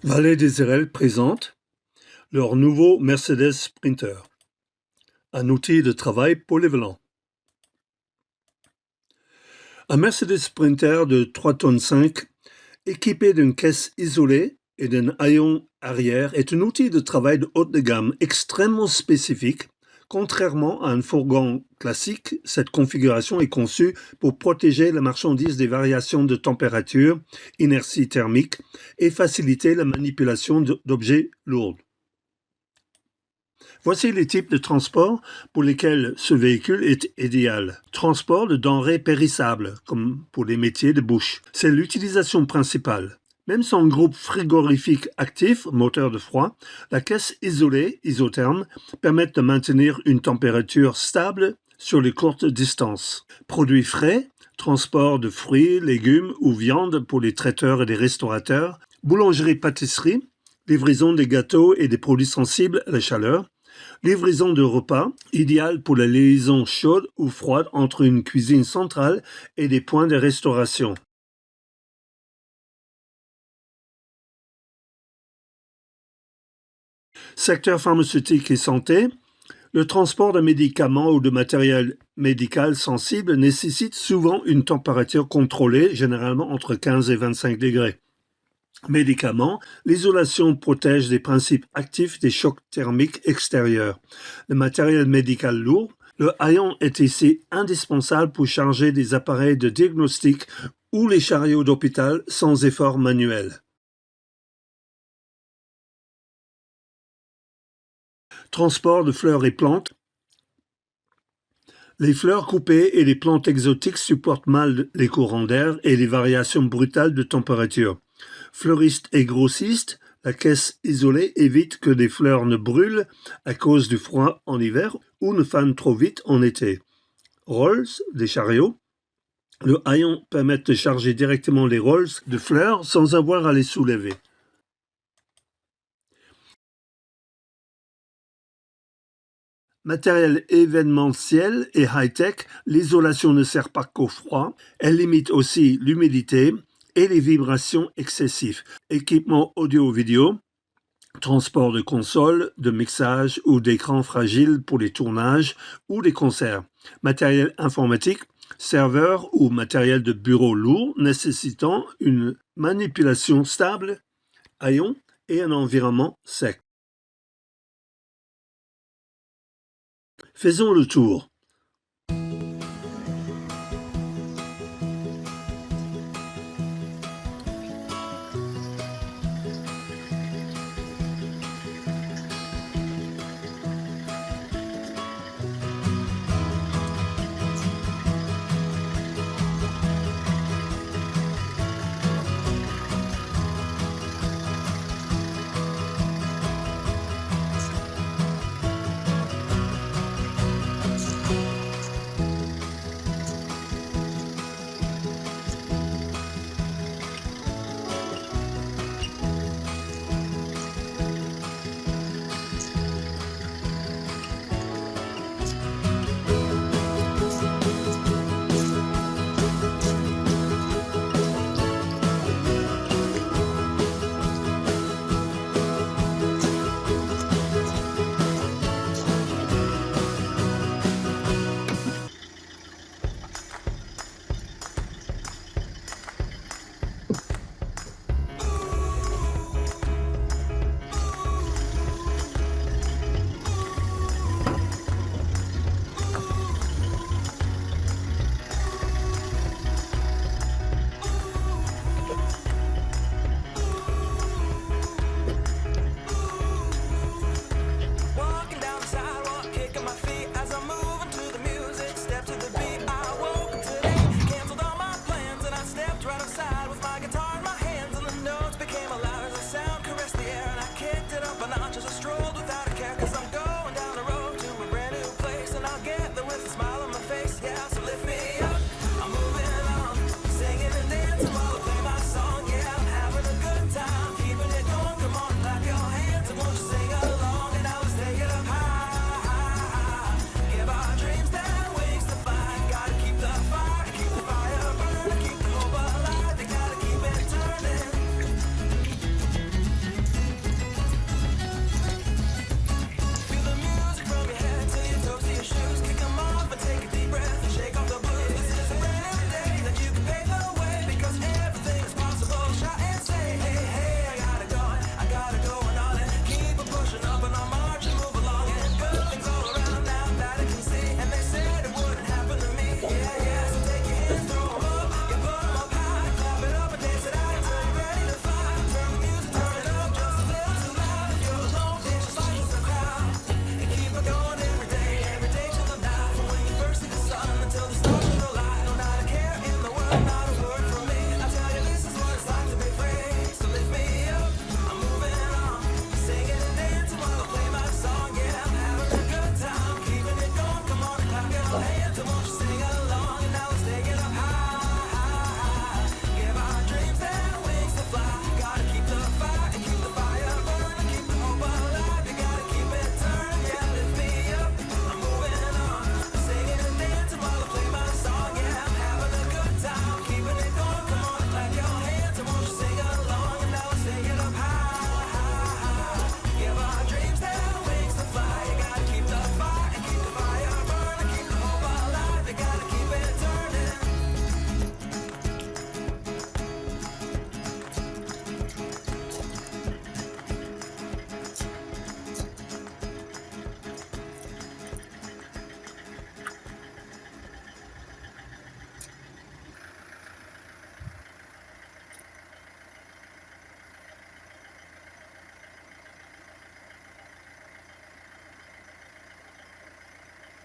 Valais d'Israël présente leur nouveau Mercedes Sprinter, un outil de travail polyvalent. Un Mercedes Sprinter de 3,5 tonnes équipé d'une caisse isolée et d'un haillon arrière est un outil de travail de haute de gamme extrêmement spécifique. Contrairement à un fourgon classique, cette configuration est conçue pour protéger la marchandise des variations de température, inertie thermique et faciliter la manipulation d'objets lourds. Voici les types de transport pour lesquels ce véhicule est idéal. Transport de denrées périssables, comme pour les métiers de bouche. C'est l'utilisation principale. Même sans groupe frigorifique actif, moteur de froid, la caisse isolée, isotherme, permet de maintenir une température stable sur les courtes distances. Produits frais, transport de fruits, légumes ou viande pour les traiteurs et les restaurateurs, boulangerie-pâtisserie, livraison des gâteaux et des produits sensibles à la chaleur, livraison de repas, idéal pour la liaison chaude ou froide entre une cuisine centrale et des points de restauration. Secteur pharmaceutique et santé. Le transport de médicaments ou de matériel médical sensible nécessite souvent une température contrôlée, généralement entre 15 et 25 degrés. Médicaments, l'isolation protège des principes actifs des chocs thermiques extérieurs. Le matériel médical lourd, le haillon est ici indispensable pour charger des appareils de diagnostic ou les chariots d'hôpital sans effort manuel. Transport de fleurs et plantes. Les fleurs coupées et les plantes exotiques supportent mal les courants d'air et les variations brutales de température. Fleuriste et grossiste, la caisse isolée évite que des fleurs ne brûlent à cause du froid en hiver ou ne fanent trop vite en été. Rolls, des chariots. Le haillon permet de charger directement les rolls de fleurs sans avoir à les soulever. Matériel événementiel et high-tech, l'isolation ne sert pas qu'au froid, elle limite aussi l'humidité et les vibrations excessives. Équipement audio-vidéo, transport de consoles, de mixage ou d'écrans fragiles pour les tournages ou les concerts. Matériel informatique, serveur ou matériel de bureau lourd nécessitant une manipulation stable, haillons et un environnement sec. Faisons le tour.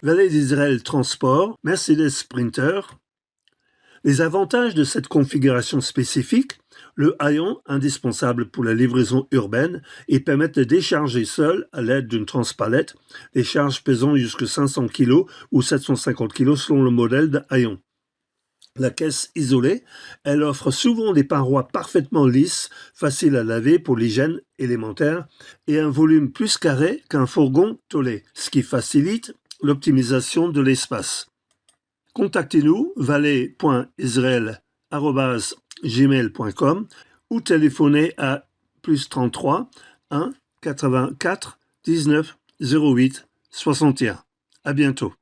Vallée d'Israël Transport, Mercedes Sprinter. Les avantages de cette configuration spécifique, le haillon indispensable pour la livraison urbaine et permettent de décharger seul à l'aide d'une transpalette les charges pesant jusqu'à 500 kg ou 750 kg selon le modèle de haillon. La caisse isolée, elle offre souvent des parois parfaitement lisses, faciles à laver pour l'hygiène élémentaire et un volume plus carré qu'un fourgon tolé, ce qui facilite l'optimisation de l'espace. Contactez-nous vallée.israel@gmail.com ou téléphonez à +33 1 84 19 08 61. À bientôt.